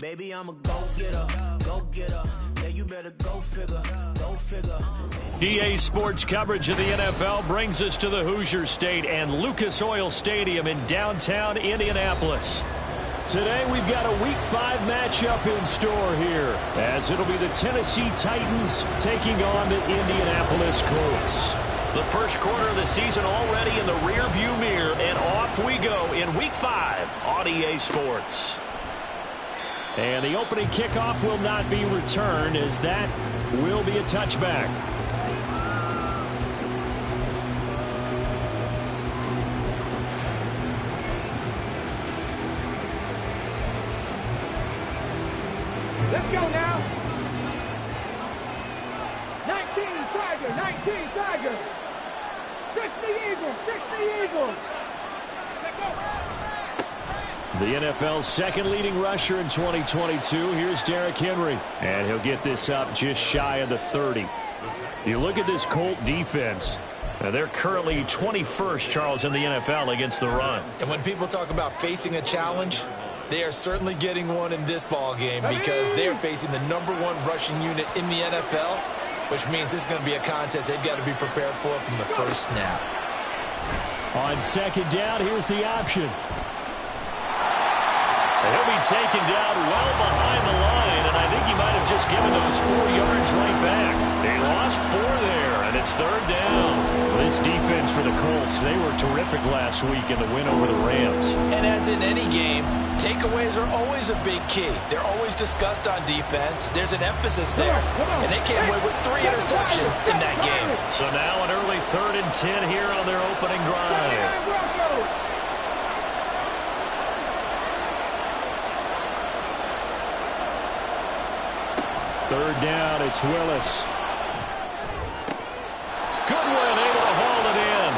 Baby, I'm a go-getter, go-getter. Yeah, you better go figure, go figure. EA Sports coverage of the NFL brings us to the Hoosier State and Lucas Oil Stadium in downtown Indianapolis. Today we've got a Week 5 matchup in store here, as it'll be the Tennessee Titans taking on the Indianapolis Colts. The first quarter of the season already in the rearview mirror, and off we go in Week 5 on EA Sports. And the opening kickoff will not be returned, as that will be a touchback. Let's go now. 19 Tigers, 19 Tigers. 60 Eagles, 60 Eagles. Let's go. The NFL's second leading rusher in 2022. Here's Derrick Henry. And he'll get this up just shy of the 30. You look at this Colt defense. They're currently 21st, Charles, in the NFL against the run. And when people talk about facing a challenge, they are certainly getting one in this ball game, because they're facing the #1 rushing unit in the NFL, which means this is going to be a contest they've got to be prepared for from the first snap. On second down, here's the option. He'll be taken down well behind the line, and I think he might have just given those 4 yards right back. They lost 4 there, and it's third down. This defense for the Colts, they were terrific last week in the win over the Rams. And as in any game, takeaways are always a big key. They're always discussed on defense. There's an emphasis there, and they came away with 3 interceptions in that game. So now an early 3rd and 10 here on their opening drive. Third down, it's Willis. Goodwin able to haul it in.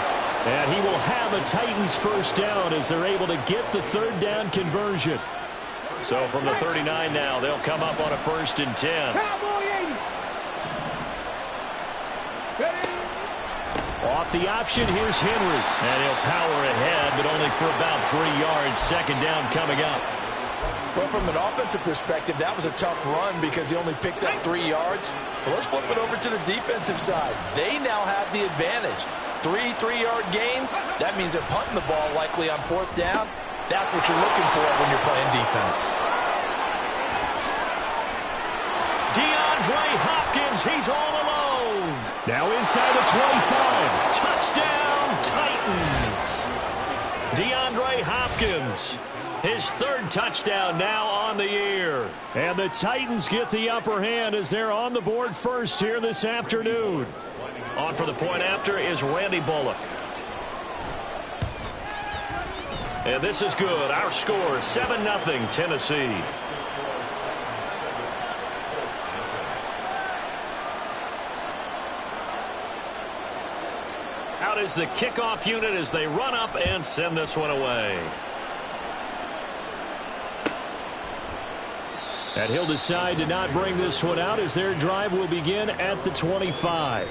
And he will have a Titans first down as they're able to get the third down conversion. So from the 39 now, they'll come up on a 1st and 10. Off the option, here's Henry. And he'll power ahead, but only for about 3 yards. Second down coming up. Well, from an offensive perspective, that was a tough run because he only picked up 3 yards. But let's flip it over to the defensive side. They now have the advantage. 3 3-yard gains. That means they're punting the ball likely on 4th down. That's what you're looking for when you're playing defense. DeAndre Hopkins, he's all alone. Now inside the 25. Touchdown, Titans. DeAndre Hopkins. His 3rd touchdown now on the year. And the Titans get the upper hand as they're on the board first here this afternoon. On for the point after is Randy Bullock. And this is good. Our score is 7-0 Tennessee. Out is the kickoff unit as they run up and send this one away. And he'll decide to not bring this one out as their drive will begin at the 25.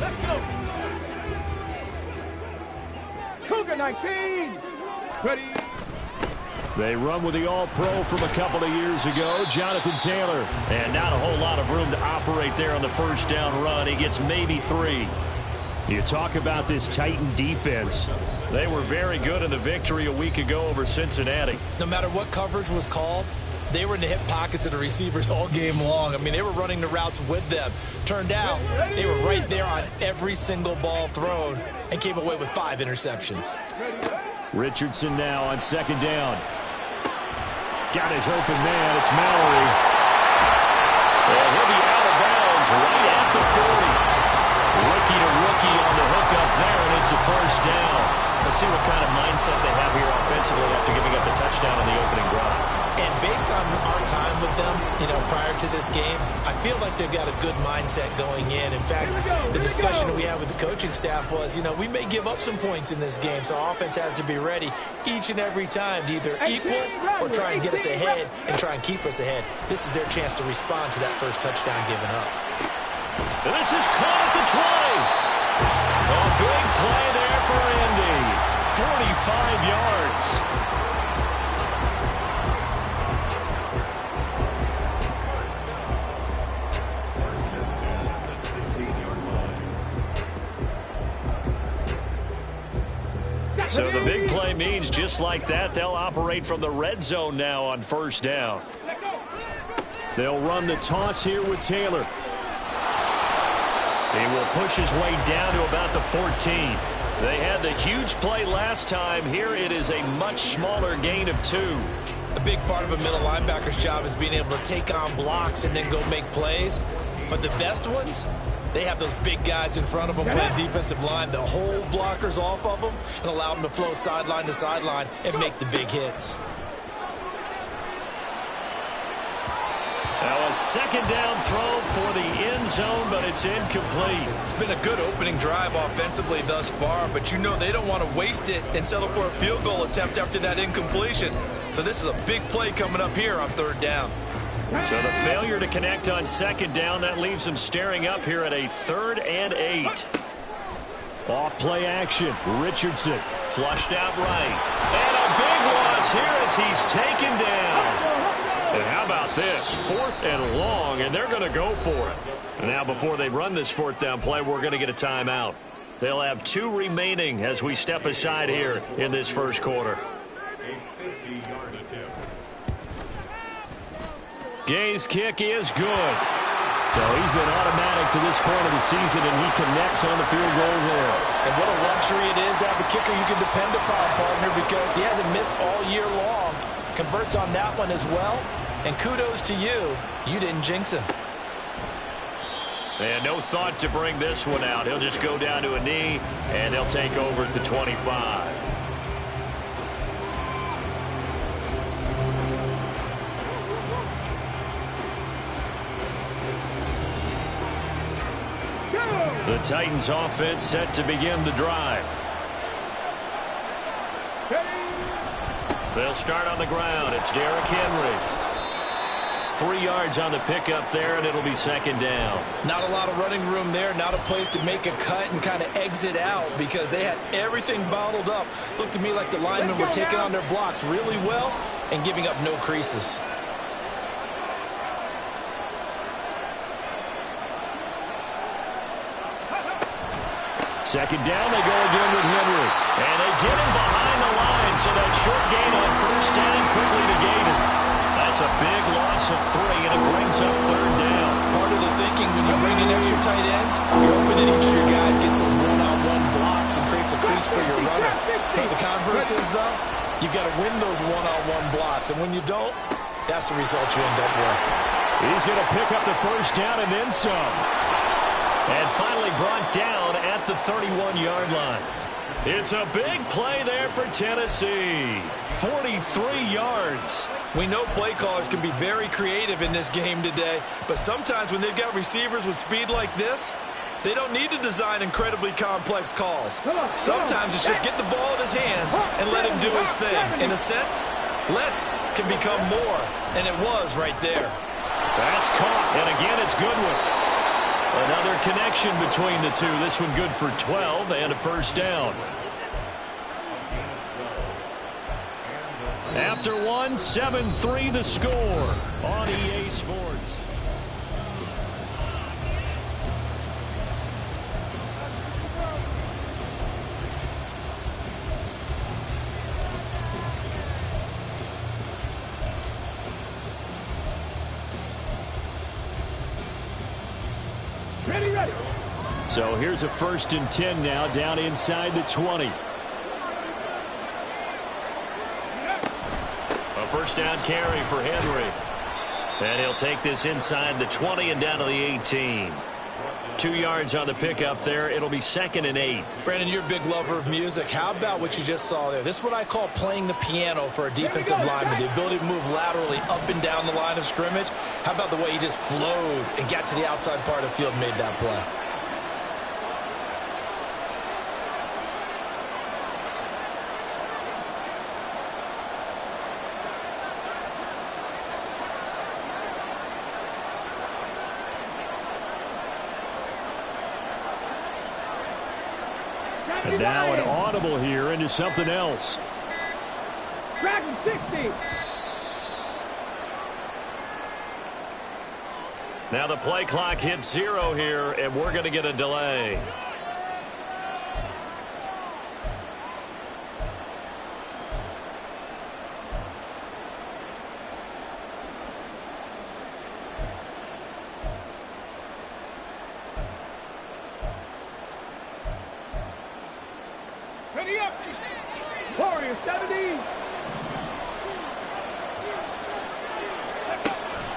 Let's go. Cougar 19. Ready. They run with the All-Pro from a couple of years ago, Jonathan Taylor. And not a whole lot of room to operate there on the first down run. He gets maybe 3. You talk about this Titan defense. They were very good in the victory a week ago over Cincinnati. No matter what coverage was called, they were in the hip pockets of the receivers all game long. I mean, they were running the routes with them. Turned out, they were right there on every single ball thrown and came away with 5 interceptions. Richardson now on second down. Got his open man. It's Mallory. And he'll be out of bounds right at the 40. Rookie to rookie on the hook up there, and it's a first down. Let's see what kind of mindset they have here offensively after giving up the touchdown on the opening drive. And based on our time with them, prior to this game, I feel like they've got a good mindset going in. In fact, the discussion that we had with the coaching staff was, we may give up some points in this game, so our offense has to be ready each and every time to either equal or try and get us ahead and try and keep us ahead. This is their chance to respond to that first touchdown given up. And this is caught at the 20. A big play there for Indy. 45 yards. So the big play means just like that, they'll operate from the red zone now on first down. They'll run the toss here with Taylor. He will push his way down to about the 14. They had the huge play last time. Here it is a much smaller gain of 2. A big part of a middle linebacker's job is being able to take on blocks and then go make plays. But the best ones, they have those big guys in front of them playing defensive line to hold blockers off of them and allow them to flow sideline to sideline and make the big hits. Now a second down throw for the end zone, but it's incomplete. It's been a good opening drive offensively thus far, but they don't want to waste it and settle for a field goal attempt after that incompletion. So this is a big play coming up here on third down. So the failure to connect on second down, that leaves them staring up here at a 3rd and 8. Off play action. Richardson flushed out right. And a big loss here as he's taken down. And how about this? 4th and long, and they're going to go for it. And now before they run this 4th down play, we're going to get a timeout. They'll have 2 remaining as we step aside here in this first quarter. Gay's kick is good. So he's been automatic to this point of the season, and he connects on the field goal there. And what a luxury it is to have a kicker you can depend upon, partner, because he hasn't missed all year long. Converts on that one as well. And kudos to you. You didn't jinx him. And no thought to bring this one out. He'll just go down to a knee, and he'll take over at the 25. The Titans offense set to begin the drive. They'll start on the ground. It's Derrick Henry. 3 yards on the pickup there, and it'll be second down. Not a lot of running room there. Not a place to make a cut and kind of exit out because they had everything bottled up. Looked to me like the linemen were taking on their blocks really well and giving up no creases. Second down, they go again with Henry. And they get him behind the line, so that short gain on first down quickly negated. That's a big loss of 3, and it brings up third down. Part of the thinking when you bring in extra tight ends, you're hoping that each of your guys gets those one-on-one blocks and creates a crease for your runner. But the converse is, though, you've got to win those one-on-one blocks, and when you don't, that's the result you end up with. He's going to pick up the first down and then some. And finally brought down at the 31-yard line. It's a big play there for Tennessee. 43 yards. We know play callers can be very creative in this game today, but sometimes when they've got receivers with speed like this, they don't need to design incredibly complex calls. Sometimes it's just get the ball in his hands and let him do his thing. In a sense, less can become more, and it was right there. That's caught, and again it's Goodwin. Another connection between the two. This one good for 12 and a first down. After one, 7-3 the score on EA Sports. Ready. So here's a 1st and 10 now, down inside the 20. A first down carry for Henry. And he'll take this inside the 20 and down to the 18. 2 yards on the pickup there. It'll be 2nd and 8. Brandon, you're a big lover of music. How about what you just saw there? This is what I call playing the piano for a defensive lineman. The ability to move laterally up and down the line of scrimmage. How about the way he just flowed and got to the outside part of the field and made that play? And now an audible here into something else. Dragon 60. Now the play clock hits 0 here, and we're going to get a delay. Ready up. Warrior 70.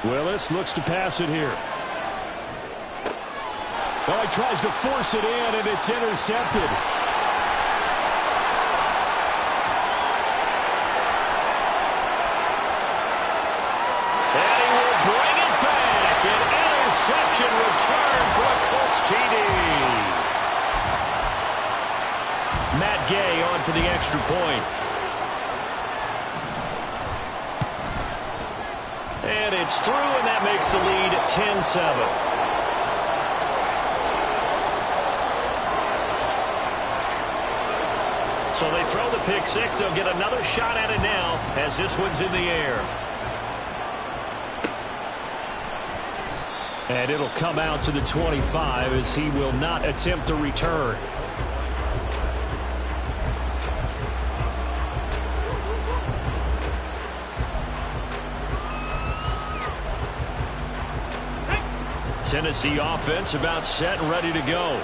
Willis looks to pass it here. Well, he tries to force it in, and it's intercepted. And he will bring it back. An interception return for a Colts TD. Matt Gay on for the extra point. And it's through, and that makes the lead 10-7. So they throw the pick six. They'll get another shot at it now as this one's in the air. And it'll come out to the 25 as he will not attempt a return. Tennessee offense about set and ready to go.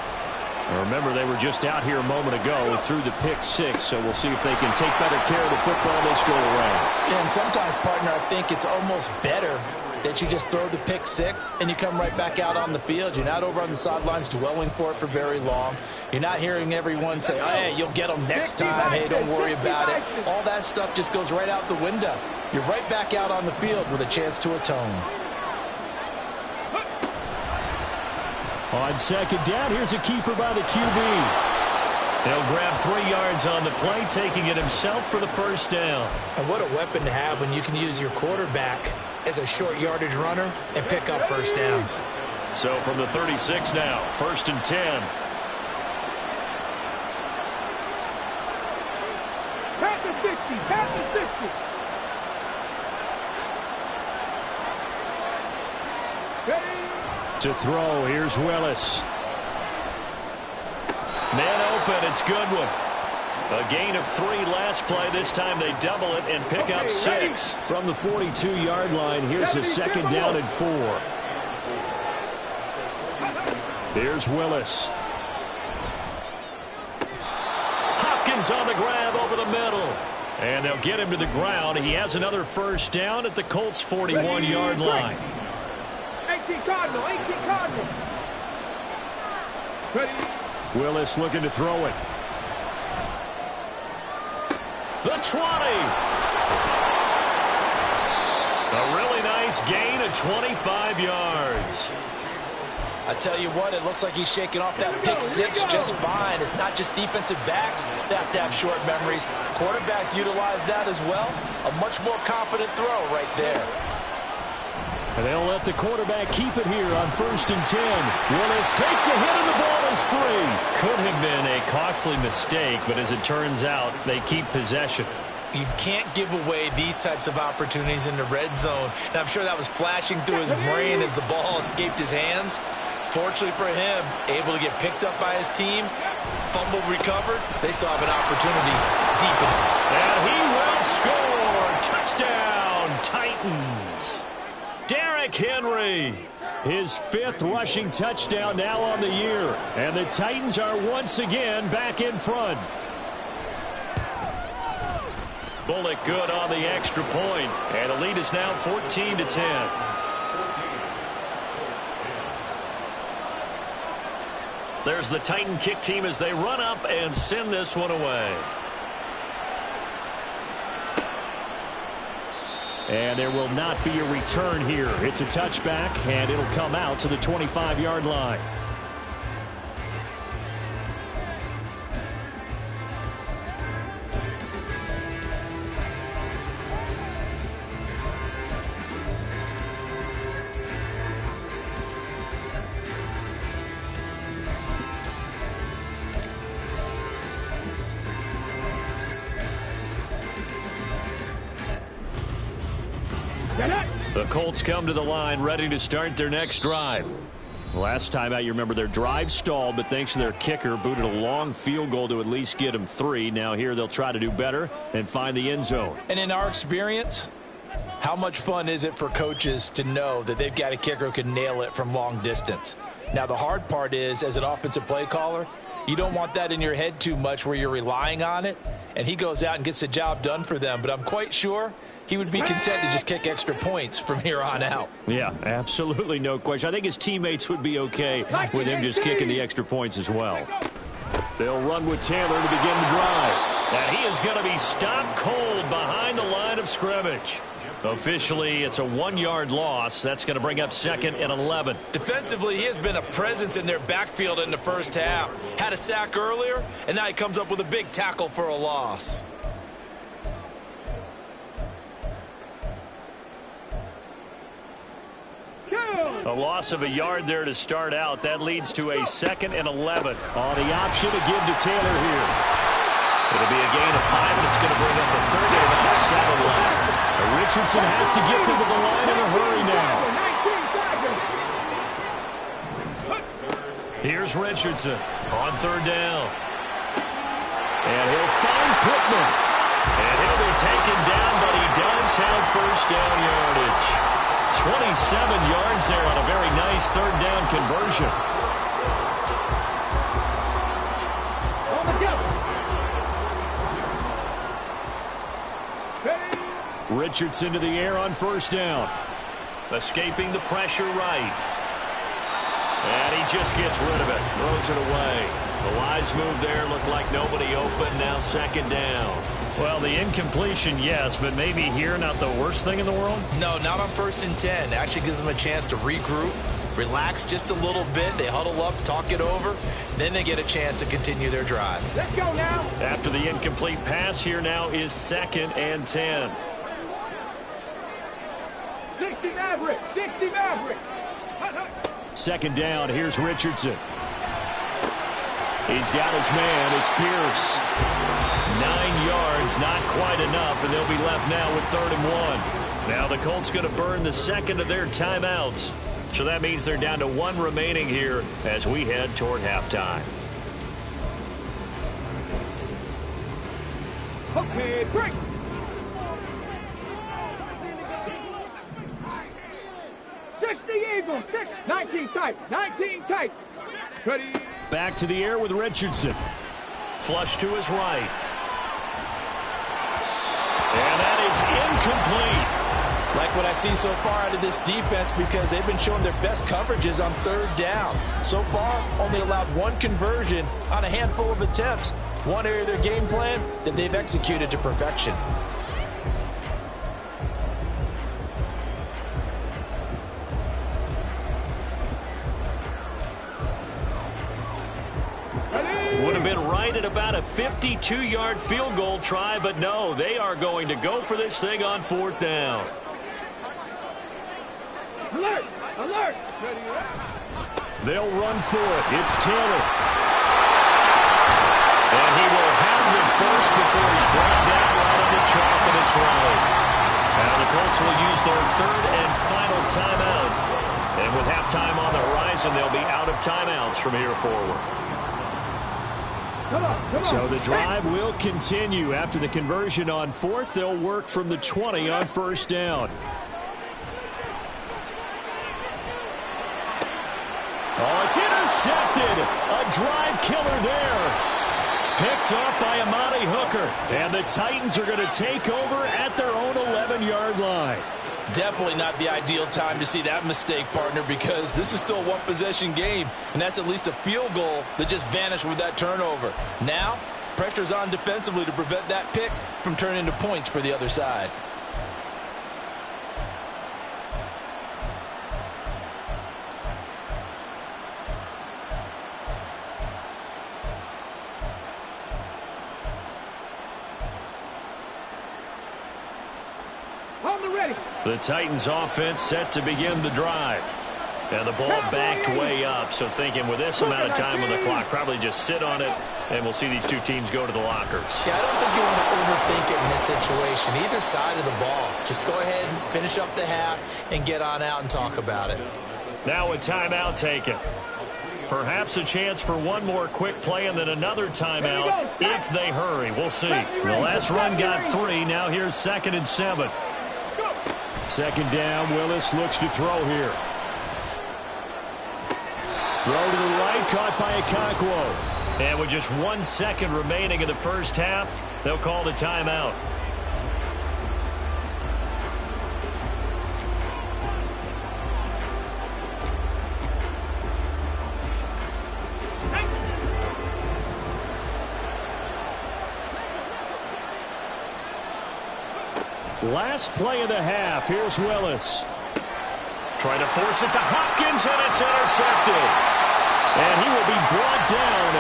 Remember, they were just out here a moment ago through the pick six, so we'll see if they can take better care of the football this go around. Yeah, and sometimes, partner, I think it's almost better that you just throw the pick six and you come right back out on the field. You're not over on the sidelines dwelling for it for very long. You're not hearing everyone say, oh, hey, you'll get them next time. Hey, don't worry about it. All that stuff just goes right out the window. You're right back out on the field with a chance to atone. On second down, here's a keeper by the QB. He'll grab 3 yards on the play, taking it himself for the first down. And what a weapon to have when you can use your quarterback as a short yardage runner and pick up first downs. So from the 36 now, 1st and 10. Pass the 60. Pass the 60. Ready. To throw, here's Willis. Man open, it's Goodwin. A gain of 3 last play. This time they double it and pick up 6. From the 42-yard line, here's a 2nd down and 4. Here's Willis. Hopkins on the grab over the middle. And they'll get him to the ground. He has another first down at the Colts' 41-yard line. 18 Cardinal. 18 Cardinal. Ready. Willis looking to throw it. The 20. A really nice gain of 25 yards. I tell you what, it looks like he's shaking off that pick six just fine. It's not just defensive backs that have to have short memories. Quarterbacks utilize that as well. A much more confident throw right there. And they'll let the quarterback keep it here on 1st and 10. Willis takes a hit and the ball is free. Could have been a costly mistake, but as it turns out, they keep possession. You can't give away these types of opportunities in the red zone. And I'm sure that was flashing through his brain as the ball escaped his hands. Fortunately for him, able to get picked up by his team, fumble recovered. They still have an opportunity deep in. And he will score. Touchdown, Titans. Derrick Henry, his 5th rushing touchdown now on the year. And the Titans are once again back in front. Bullock good on the extra point. And the lead is now 14-10. There's the Titan kick team as they run up and send this one away. And there will not be a return here. It's a touchback, and it'll come out to the 25-yard line. The Colts come to the line ready to start their next drive. Last time out, you remember their drive stalled, but thanks to their kicker, booted a long field goal to at least get them 3. Now here they'll try to do better and find the end zone. And in our experience, how much fun is it for coaches to know that they've got a kicker who can nail it from long distance? Now the hard part is, as an offensive play caller, you don't want that in your head too much where you're relying on it, and he goes out and gets the job done for them. But I'm quite sure he would be content to just kick extra points from here on out. Yeah, absolutely no question. I think his teammates would be okay with him just kicking the extra points as well. They'll run with Taylor to begin the drive. And he is going to be stopped cold behind the line of scrimmage. Officially, it's a 1-yard loss. That's going to bring up 2nd and 11. Defensively, he has been a presence in their backfield in the first half. Had a sack earlier, and now he comes up with a big tackle for a loss. A loss of a yard there to start out. That leads to a 2nd and 11. On the option to give to Taylor here. It'll be a gain of 5, and it's going to bring up a 3rd and about 7 left. Richardson has to get them to the line in a hurry now. Here's Richardson on 3rd down. And he'll find Pittman. And he'll be taken down, but he does have 1st down yardage. 27 yards there on a very nice 3rd down conversion. Richardson to the air on 1st down. Escaping the pressure right. And he just gets rid of it. Throws it away. The wise move there. Looked like nobody open. Now 2nd down. Well, the incompletion, yes, but maybe here not the worst thing in the world? No, not on 1st and 10. Actually gives them a chance to regroup, relax just a little bit. They huddle up, talk it over. Then they get a chance to continue their drive. Let's go now. After the incomplete pass, here now is 2nd and 10. 60 Maverick. 60 Maverick. 2nd down. Here's Richardson. He's got his man. It's Pierce. 9 yards, not quite enough, and they'll be left now with 3rd and 1. Now the Colts going to burn the 2nd of their timeouts. So that means they're down to 1 remaining here as we head toward halftime. Okay, break. Eagles, 19 tight, 19 tight. Ready. Back to the air with Richardson. Flush to his right. And that is incomplete. Like what I see so far out of this defense, because they've been showing their best coverages on 3rd down. So far, only allowed 1 conversion on a handful of attempts. One area of their game plan that they've executed to perfection. Would have been right at about a 52-yard field goal try, but no, they are going to go for this thing on 4th down. Alert! Alert! They'll run for it. It's Taylor. And he will have the first before he's brought down right on the chalk, and it's right. Now the Colts will use their 3rd and final timeout. And with halftime on the horizon, they'll be out of timeouts from here forward. Come on. So the drive will continue. After the conversion on 4th, they'll work from the 20 on 1st down. Oh, it's intercepted. A drive killer there. Picked off by Amani Hooker. And the Titans are going to take over at their own 11-yard line. Definitely not the ideal time to see that mistake, partner, because this is still a one-possession game, and that's at least a field goal that just vanished with that turnover. Now, pressure's on defensively to prevent that pick from turning into points for the other side. The Titans offense set to begin the drive. And the ball backed way up, so thinking with this amount of time on the clock, probably just sit on it, and we'll see these two teams go to the lockers. Yeah, I don't think you want to overthink it in this situation. Either side of the ball. Just go ahead and finish up the half and get on out and talk about it. Now a timeout taken. Perhaps a chance for one more quick play and then another timeout if they hurry. We'll see. The last run got 3. Now here's 2nd and 7. Second down, Willis looks to throw here. Throw to the right, caught by Wk5. And with just 1 second remaining in the first half, they'll call the timeout. Last play of the half. Here's Willis. Trying to force it to Hopkins, and it's intercepted. And he will be brought down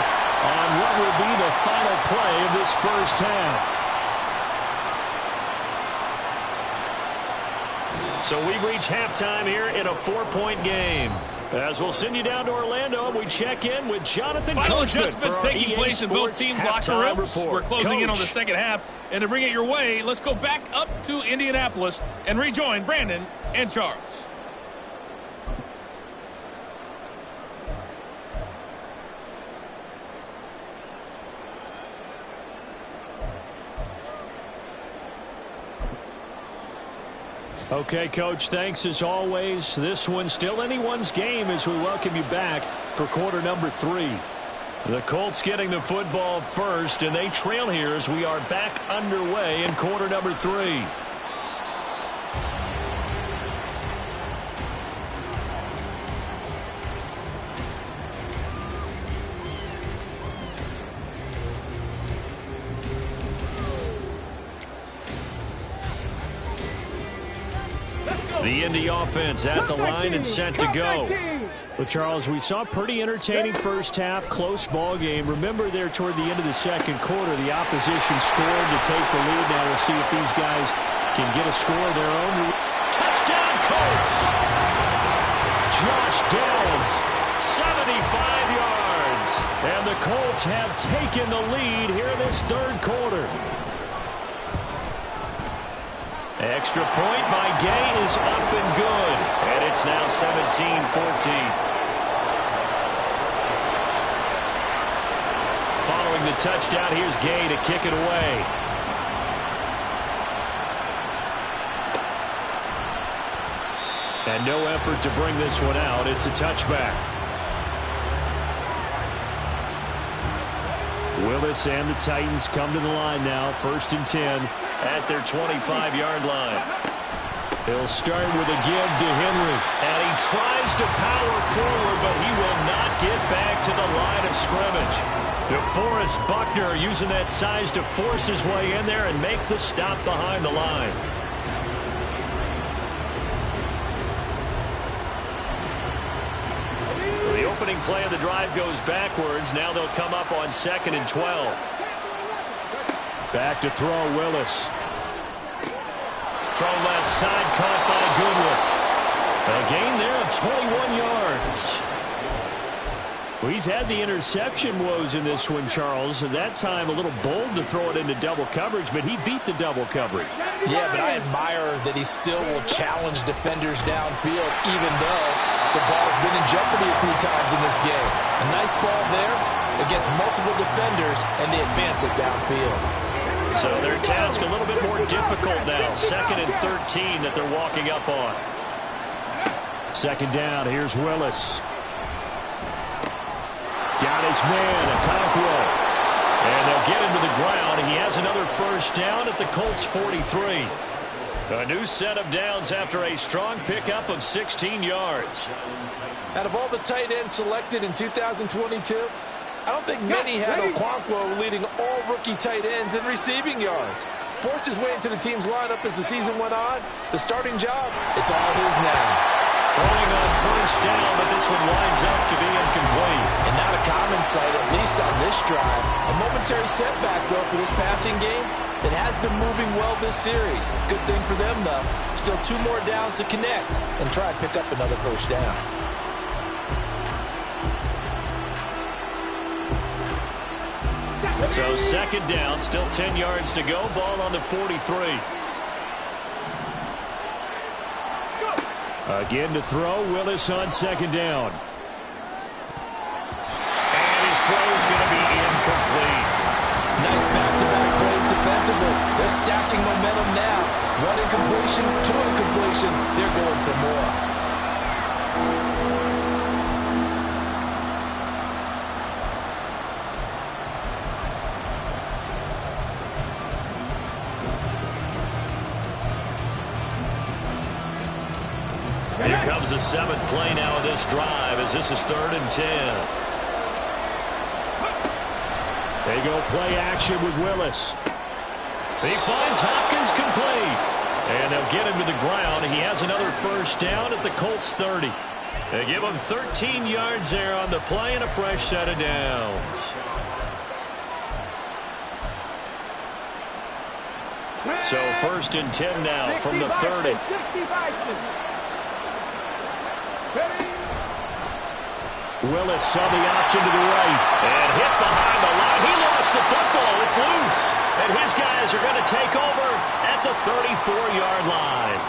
on what will be the final play of this first half. So we've reached halftime here in a 4-point game. As we'll send you down to Orlando, and we check in with Jonathan Final Coachman adjustments for our taking EA place in both Sports teams' locker halftime rooms. report. We're closing in on the Coach. second half. And to bring it your way, let's go back up to Indianapolis and rejoin Brandon and Charles. Okay, Coach, thanks as always. This one's still anyone's game as we welcome you back for quarter number 3. The Colts getting the football first, and they trail here as we are back underway in quarter number 3. The Indy offense at the line and set to go. Well, Charles, we saw a pretty entertaining first half, close ball game. Remember there toward the end of the second quarter, the opposition scored to take the lead. Now we'll see if these guys can get a score of their own. Touchdown, Colts! Josh Downs, 75 yards. And the Colts have taken the lead here in this third quarter. Extra point by Gay is up and good. And it's now 17-14. Following the touchdown, here's Gay to kick it away. And no effort to bring this one out. It's a touchback. Willis and the Titans come to the line now. 1st and 10 at their 25-yard line. He'll start with a give to Henry. And he tries to power forward, but he will not get back to the line of scrimmage. DeForest Buckner using that size to force his way in there and make the stop behind the line. The opening play of the drive goes backwards. Now they'll come up on 2nd and 12. Back to throw, Willis. Throw left side, caught by Goodwin. A gain there of 21 yards. Well, he's had the interception woes in this one, Charles. At that time, a little bold to throw it into double coverage, but he beat the double coverage. Yeah, but I admire that he still will challenge defenders downfield, even though the ball's been in jeopardy a few times in this game. A nice ball there against multiple defenders, and they advance it downfield. So their task a little bit more difficult now. 2nd and 13 that they're walking up on. 2nd down, here's Willis. Got his man, Wk5. And ground. He has another first down at the Colts 43. A new set of downs after a strong pickup of 16 yards. Out of all the tight ends selected in 2022, I don't think many had Wk5 leading all rookie tight ends in receiving yards. Forced his way into the team's lineup as the season went on. The starting job, it's all his now. Throwing on first down, but this one winds up to be incomplete. And not a common sight, at least on this drive. A momentary setback, though, for this passing game. It has been moving well this series. Good thing for them, though. Still 2 more downs to connect and try to pick up another first down. So second down, still 10 yards to go. Ball on the 43. Again to throw, Willis on second down. And his throw's going to be incomplete. Nice back-to-back plays defensively. They're stacking momentum now. 1 incompletion, 2 incompletion. They're going for more. Here comes the 7th play now of this drive as this is 3rd and 10. They go play action with Willis. He finds Hopkins complete. And they'll get him to the ground. He has another first down at the Colts 30. They give him 13 yards there on the play and a fresh set of downs. So 1st and 10 now from the 30. Willis saw the option to the right and hit behind the line. He lost the football. It's loose. And his guys are going to take over at the 34-yard line.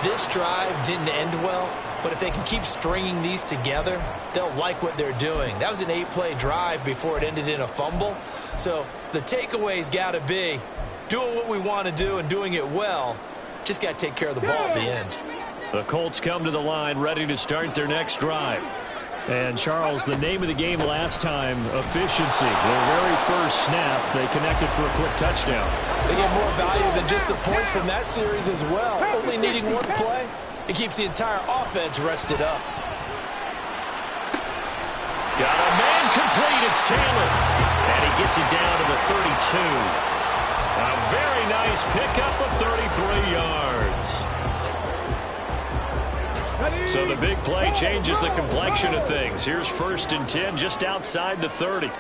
This drive didn't end well, but if they can keep stringing these together, they'll like what they're doing. That was an 8-play drive before it ended in a fumble. So the takeaway's got to be doing what we want to do and doing it well. Just got to take care of the ball at the end. The Colts come to the line ready to start their next drive. And, Charles, the name of the game last time, efficiency. Their very first snap, they connected for a quick touchdown. They get more value than just the points from that series as well. Only needing 1 play, it keeps the entire offense rested up. Got a man complete. It's Taylor. And he gets it down to the 32. A very nice pickup of 33 yards. So the big play changes the complexion of things. Here's 1st and 10 just outside the 30.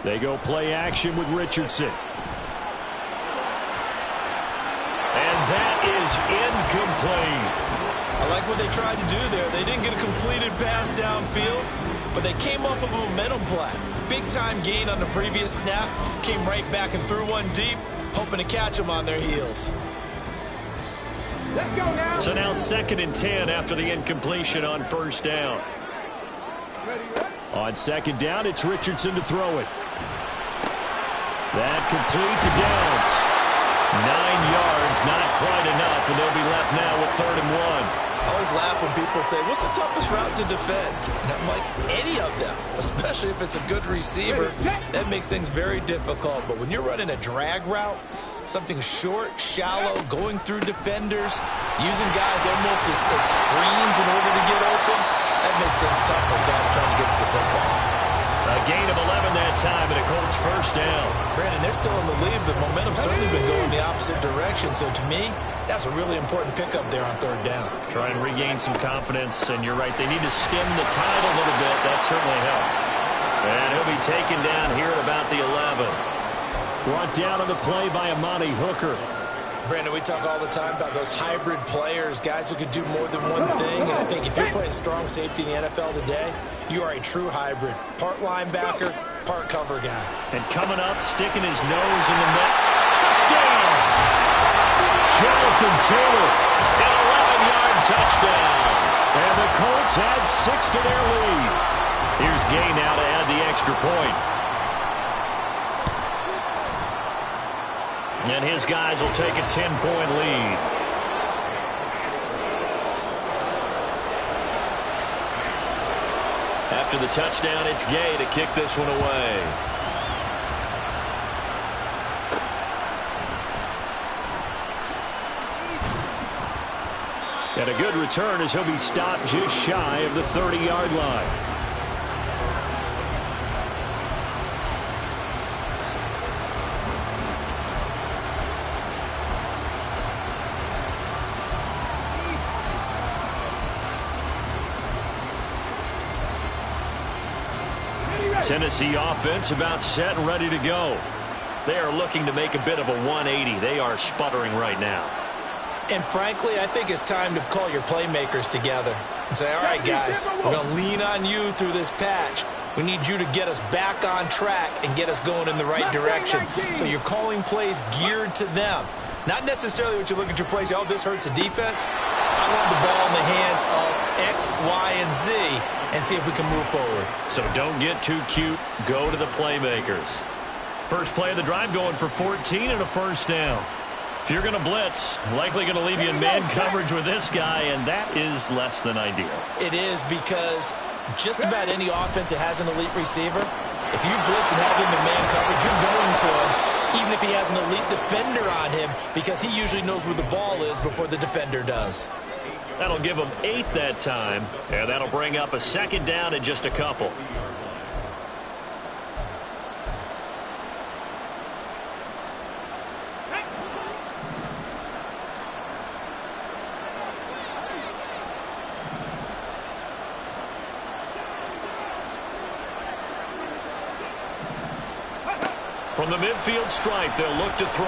They go play action with Richardson. And that is incomplete. I like what they tried to do there. They didn't get a completed pass downfield, but they came off of a momentum play. Big-time gain on the previous snap. Came right back and threw one deep, hoping to catch them on their heels. Let's go now. So now 2nd and 10 after the incompletion on first down. On second down, it's Richardson to throw it. That complete to Downs. 9 yards, not quite enough, and they'll be left now with 3rd and 1. I always laugh when people say, what's the toughest route to defend? And I'm like, any of them, especially if it's a good receiver. That makes things very difficult. But when you're running a drag route, something short, shallow, going through defenders, using guys almost as screens in order to get open, that makes things tough for guys trying to get to the football. A gain of 11 that time, and a Colts first down. Brandon, they're still in the lead, but momentum's certainly been going the opposite direction. So to me, that's a really important pickup there on 3rd down. Try and regain some confidence, and you're right, they need to stem the tide a little bit. That certainly helped. And he'll be taken down here at about the 11. Brought down on the play by Amani Hooker. Brandon, we talk all the time about those hybrid players, guys who could do more than one thing. And I think if you're playing strong safety in the NFL today, you are a true hybrid. Part linebacker, part cover guy. And coming up, sticking his nose in the net. Touchdown! Jonathan Taylor, an 11-yard touchdown. And the Colts add 6 to their lead. Here's Gay now to add the extra point. And his guys will take a 10-point lead. After the touchdown, it's Gay to kick this one away. And a good return as he'll be stopped just shy of the 30-yard line. Tennessee offense about set and ready to go. They are looking to make a bit of a 180. They are sputtering right now. And frankly, I think it's time to call your playmakers together and say, all right, guys, we're going to lean on you through this patch. We need you to get us back on track and get us going in the right direction. So you're calling plays geared to them. Not necessarily what you look at your plays, oh, this hurts the defense. I want the ball in the hands of X, Y, and Z and see if we can move forward. So don't get too cute. Go to the playmakers. First play of the drive going for 14 and a first down. If you're going to blitz, likely going to leave you in man coverage with this guy, and that is less than ideal. It is, because just about any offense that has an elite receiver, if you blitz and have him in man coverage, you're going to him, even if he has an elite defender on him, because he usually knows where the ball is before the defender does. That'll give him 8 that time, and that'll bring up a second down and just a couple. From the midfield stripe, they'll look to throw.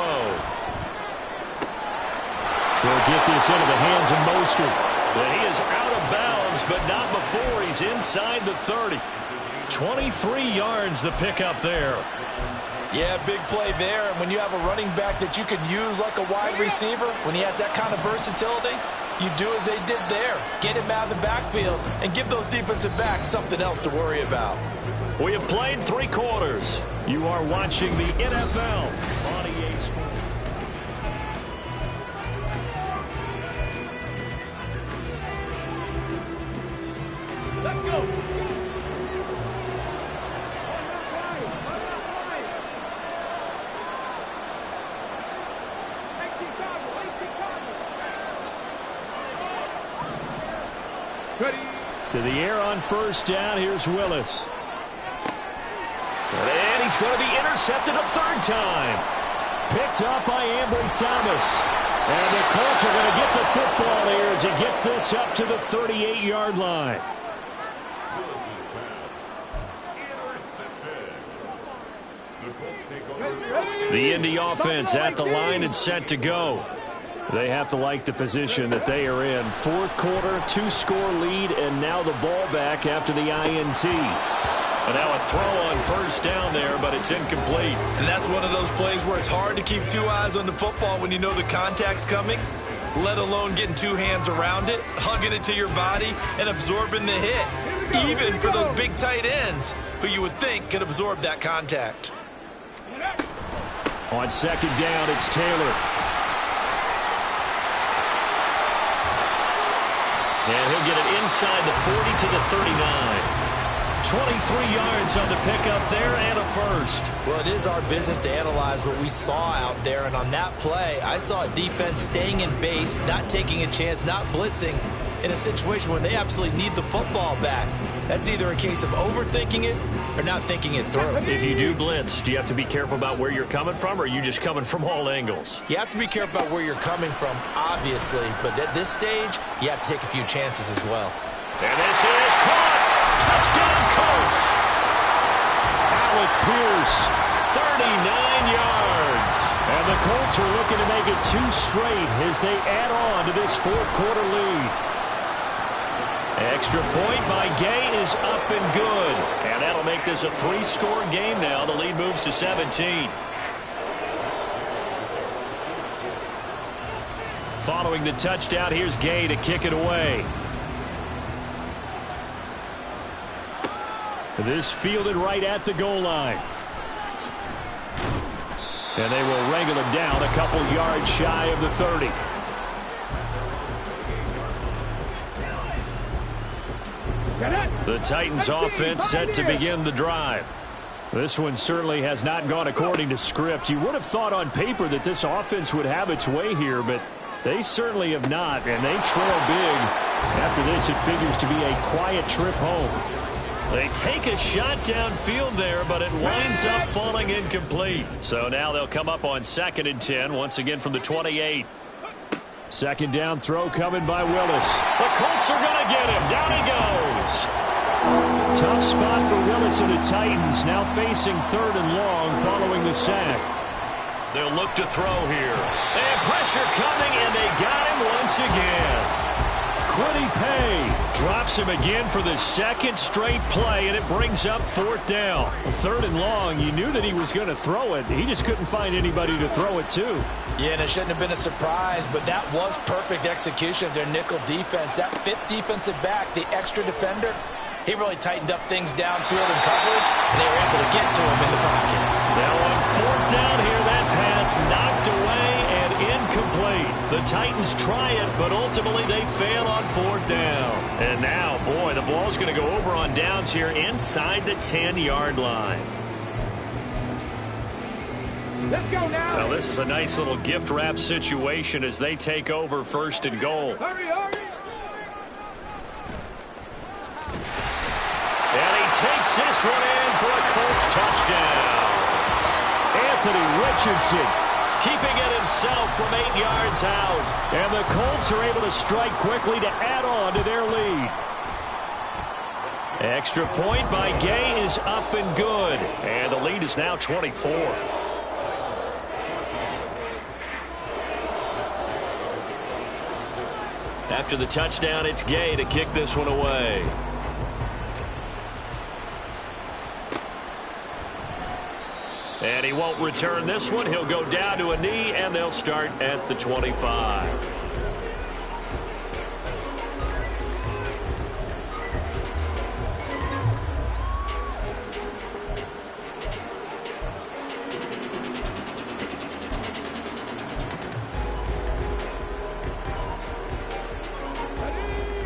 He'll get this into the hands of Mostert. But he is out of bounds, but not before he's inside the 30. 23 yards the pickup there. Yeah, big play there. And when you have a running back that you can use like a wide receiver, when he has that kind of versatility, you do as they did there. Get him out of the backfield and give those defensive backs something else to worry about. We have played 3 quarters. You are watching the NFL on EA Sports. Let's go. To the air on first down. Here's Willis. And he's going to be intercepted a third time. Picked up by Ambry Thomas. And the Colts are going to get the football here as he gets this up to the 38-yard line. The Indy offense at the line and set to go. They have to like the position that they are in. Fourth quarter, 2-score lead, and now the ball back after the INT. And now a throw on first down there, but it's incomplete. And that's one of those plays where it's hard to keep 2 eyes on the football when you know the contact's coming, let alone getting 2 hands around it, hugging it to your body, and absorbing the hit. Even for those big tight ends who you would think could absorb that contact. On second down, it's Taylor. And he'll get it inside the 40 to the 39. 23 yards on the pickup there and a first. Well, it is our business to analyze what we saw out there, and on that play, I saw a defense staying in base, not taking a chance, not blitzing, in a situation where they absolutely need the football back. That's either a case of overthinking it or not thinking it through. If you do blitz, do you have to be careful about where you're coming from, or are you just coming from all angles? You have to be careful about where you're coming from, obviously, but at this stage, you have to take a few chances as well. And this is caught. Touchdown, Colts. Alec Pierce, 39 yards. And the Colts are looking to make it 2 straight as they add on to this fourth quarter lead. Extra point by Gay is up and good. And that'll make this a 3-score game now. The lead moves to 17. Following the touchdown, here's Gay to kick it away. This fielded right at the goal line. And they will wrangle him down a couple yards shy of the 30. The Titans offense set to begin the drive. This one certainly has not gone according to script. You would have thought on paper that this offense would have its way here, but They certainly have not, and they trail big. After this, it figures to be a quiet trip home. They take a shot downfield there, but it winds up falling incomplete. So now they'll come up on 2nd and 10, once again from the 28. Second down throw coming by Willis. The Colts are going to get him. Down he goes. Tough spot for Willis and the Titans, now facing 3rd and long following the sack. They'll look to throw here. They have pressure coming, and they got him once again. Quiddy Pay drops him again for the 2nd straight play, and it brings up 4th down. 3rd and long, you knew that he was going to throw it. He just couldn't find anybody to throw it to. Yeah, and it shouldn't have been a surprise, but that was perfect execution of their nickel defense. That 5th defensive back, the extra defender, he really tightened up things downfield in coverage, and they were able to get to him in the pocket. Now on 4th down here, that pass knocked away and incomplete. The Titans try it, but ultimately they fail on 4th down. And now, boy, the ball's going to go over on downs here inside the 10-yard line. Let's go now. Well, this is a nice little gift wrap situation as they take over 1st and goal. Hurry, hurry. And he takes this one in for a Colts touchdown. Anthony Richardson keeping it himself from 8 yards out. And the Colts are able to strike quickly to add on to their lead. Extra point by Gay is up and good. And the lead is now 24. After the touchdown, it's Gay to kick this one away. And he won't return this one. He'll go down to a knee, and they'll start at the 25.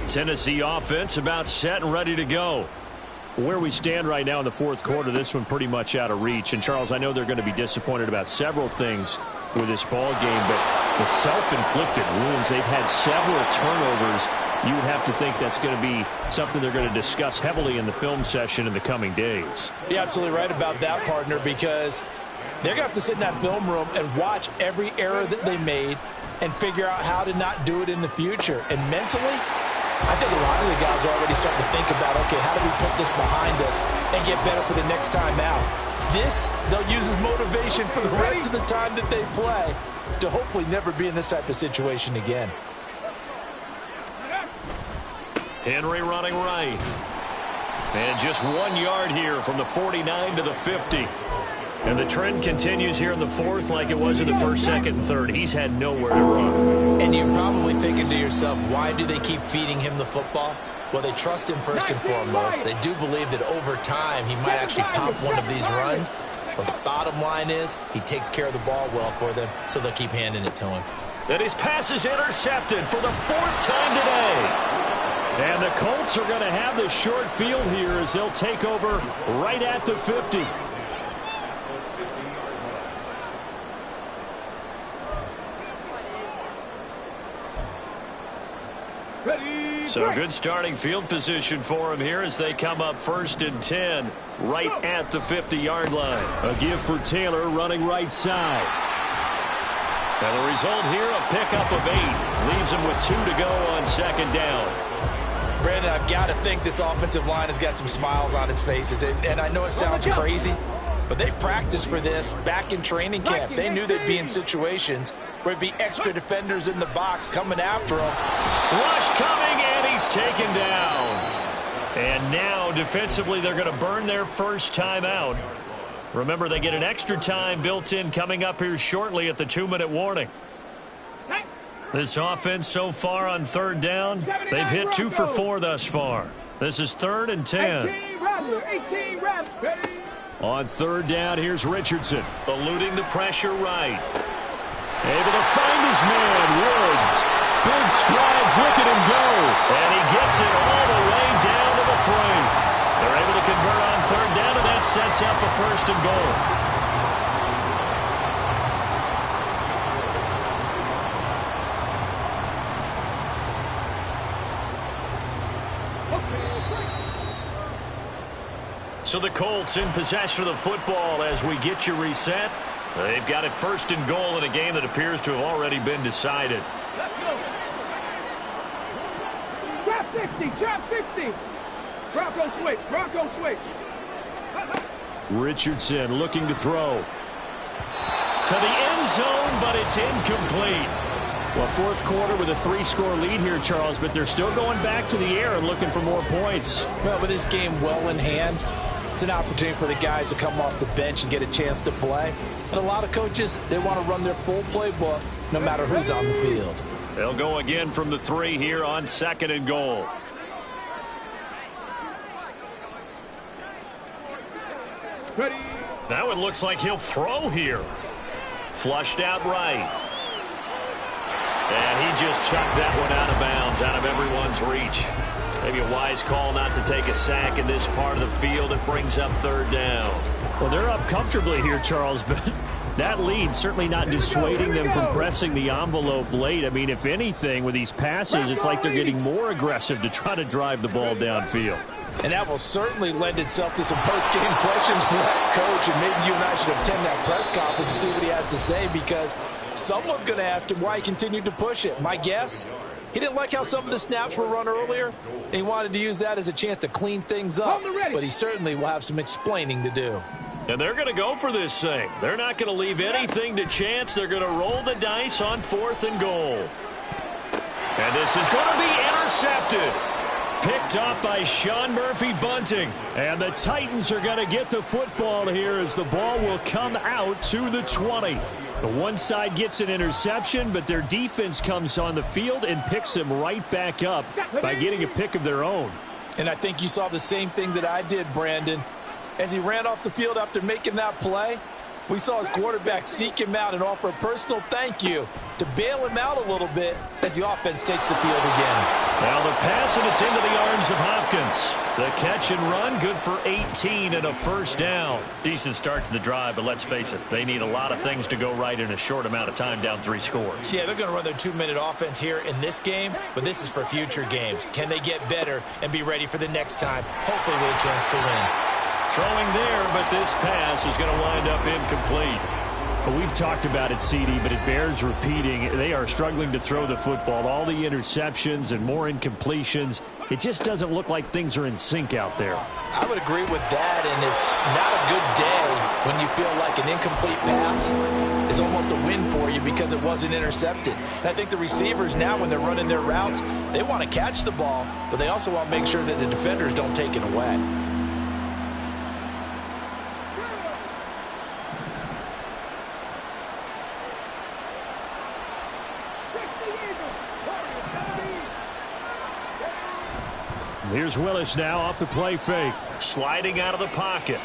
Tennessee offense about set and ready to go. Where we stand right now in the 4th quarter, this one pretty much out of reach. And, Charles, I know they're going to be disappointed about several things with this ball game, but the self-inflicted wounds, they've had several turnovers. You would have to think that's going to be something they're going to discuss heavily in the film session in the coming days. You're absolutely right about that, partner, because they're going to have to sit in that film room and watch every error that they made and figure out how to not do it in the future. And mentally, I think a lot of the guys are already starting to think about, okay, how do we put this behind us and get better for the next time out? This, they'll use as motivation for the rest of the time that they play to hopefully never be in this type of situation again. Henry running right. And just 1 yard here from the 49 to the 50. And the trend continues here in the 4th like it was in the 1st, 2nd, and 3rd. He's had nowhere to run. And you're probably thinking to yourself, why do they keep feeding him the football? Well, they trust him first and foremost. They do believe that over time he might actually pop one of these runs. But the bottom line is he takes care of the ball well for them, so they'll keep handing it to him. And his pass is intercepted for the 4th time today. And the Colts are going to have the short field here as they'll take over right at the 50. So good starting field position for him here as they come up 1st and 10 right at the 50-yard line. A give for Taylor running right side. And the result here, a pickup of 8. Leaves him with 2 to go on 2nd down. Brandon, I've got to think this offensive line has got some smiles on its faces. And I know it sounds crazy, but they practiced for this back in training camp. They knew they'd be in situations where it'd be extra defenders in the box coming after them. Rush coming, and he's taken down. And now, defensively, they're going to burn their first time out. Remember, they get an extra time built in coming up here shortly at the 2-minute warning. This offense so far on 3rd down, they've hit 2 for 4 thus far. This is 3rd and 10. 18 reps. On 3rd down, here's Richardson. Eluding the pressure right. Able to find his man, Woods. Big strides, look at him go. And he gets it all the way down to the 3. They're able to convert on 3rd down, and that sets up a 1st and goal. So the Colts in possession of the football as we get you reset. They've got it 1st and goal in a game that appears to have already been decided. Let's go. Trap 60, trap 60. Bronco switch, Bronco switch. Richardson looking to throw. To the end zone, but it's incomplete. Well, 4th quarter with a 3-score lead here, Charles, but they're still going back to the air and looking for more points. Well, with this game well in hand, it's an opportunity for the guys to come off the bench and get a chance to play. And a lot of coaches, they want to run their full playbook no matter who's on the field. They'll go again from the 3 here on 2nd and goal. Ready. Now it looks like he'll throw here. Flushed out right. And he just chucked that one out of bounds, out of everyone's reach. Maybe a wise call not to take a sack in this part of the field. It brings up 3rd down. Well, they're up comfortably here, Charles, but that lead certainly not dissuading them from pressing the envelope late. I mean, if anything, with these passes, it's like they're getting more aggressive to try to drive the ball downfield. And that will certainly lend itself to some post-game questions for that coach, and maybe you and I should attend that press conference to see what he has to say, because someone's going to ask him why he continued to push it. My guess, he didn't like how some of the snaps were run earlier, and he wanted to use that as a chance to clean things up, but he certainly will have some explaining to do. And they're going to go for this thing. They're not going to leave anything to chance. They're going to roll the dice on 4th and goal. And this is going to be intercepted. Picked up by Sean Murphy-Bunting. And the Titans are going to get the football here as the ball will come out to the 20. The one side gets an interception, but their defense comes on the field and picks them right back up by getting a pick of their own. And I think you saw the same thing that I did, Brandon. As he ran off the field after making that play, we saw his quarterback seek him out and offer a personal thank you to bail him out a little bit as the offense takes the field again. Now the pass, and it's into the arms of Hopkins. The catch and run, good for 18 and a 1st down. Decent start to the drive, but let's face it, they need a lot of things to go right in a short amount of time, down 3 scores. Yeah, they're going to run their 2-minute offense here in this game, but this is for future games. Can they get better and be ready for the next time, hopefully with a chance to win? Throwing there, but this pass is going to wind up incomplete. Well, we've talked about it, CD, but it bears repeating. They are struggling to throw the football. All the interceptions and more incompletions. It just doesn't look like things are in sync out there. I would agree with that, and it's not a good day when you feel like an incomplete pass is almost a win for you because it wasn't intercepted. And I think the receivers now, when they're running their routes, they want to catch the ball, but they also want to make sure that the defenders don't take it away. Here's Willis now off the play fake. Sliding out of the pocket.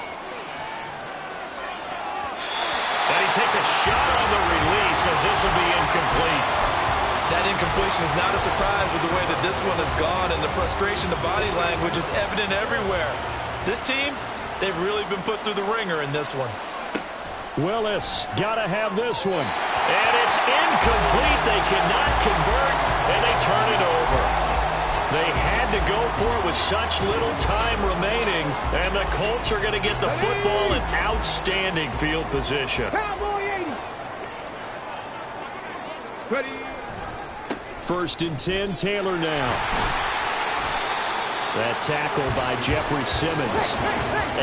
And he takes a shot on the release as this will be incomplete. That incompletion is not a surprise with the way that this one has gone, and the frustration, the body language is evident everywhere. This team, they've really been put through the ringer in this one. Willis, gotta have this one. And it's incomplete. They cannot convert, and they turn it over. They had to go for it with such little time remaining, and the Colts are going to get the football in outstanding field position. Cowboy 80. Ready. 1st and 10, Taylor now. That tackle by Jeffrey Simmons.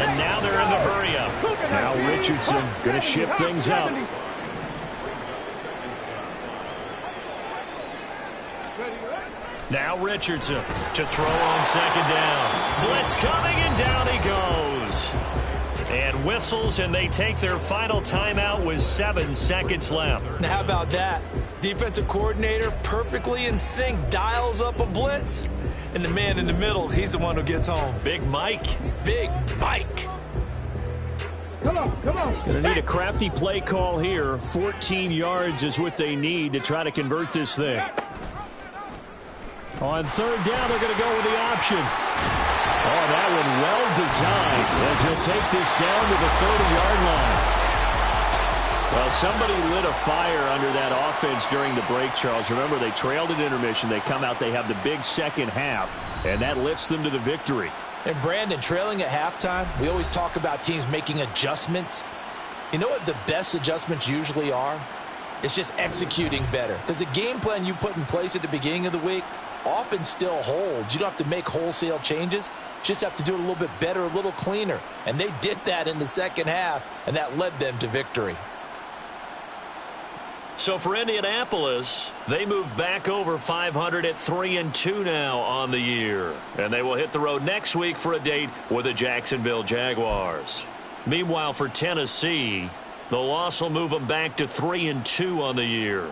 And now they're in the hurry-up. Now Richardson going to shift things up. Now Richardson to throw on 2nd down. Blitz coming, and down he goes. And whistles, and they take their final timeout with 7 seconds left. Now, how about that? Defensive coordinator perfectly in sync, dials up a blitz, and the man in the middle, he's the one who gets home. Big Mike. Big Mike. Come on, come on. Going to need a crafty play call here. 14 yards is what they need to try to convert this thing. On 3rd down, they're going to go with the option. Oh, that one well designed as he'll take this down to the 30-yard line. Well, somebody lit a fire under that offense during the break, Charles. Remember, they trailed at intermission. They come out, they have the big second half, and that lifts them to the victory. And Brandon, trailing at halftime, we always talk about teams making adjustments. You know what the best adjustments usually are? It's just executing better. Because the game plan you put in place at the beginning of the week often still holds. You don't have to make wholesale changes. You just have to do it a little bit better, a little cleaner. And they did that in the second half, and that led them to victory. So for Indianapolis, they move back over 500 at 3-2 now on the year. And they will hit the road next week for a date with the Jacksonville Jaguars. Meanwhile, for Tennessee, the loss will move them back to 3-2 on the year.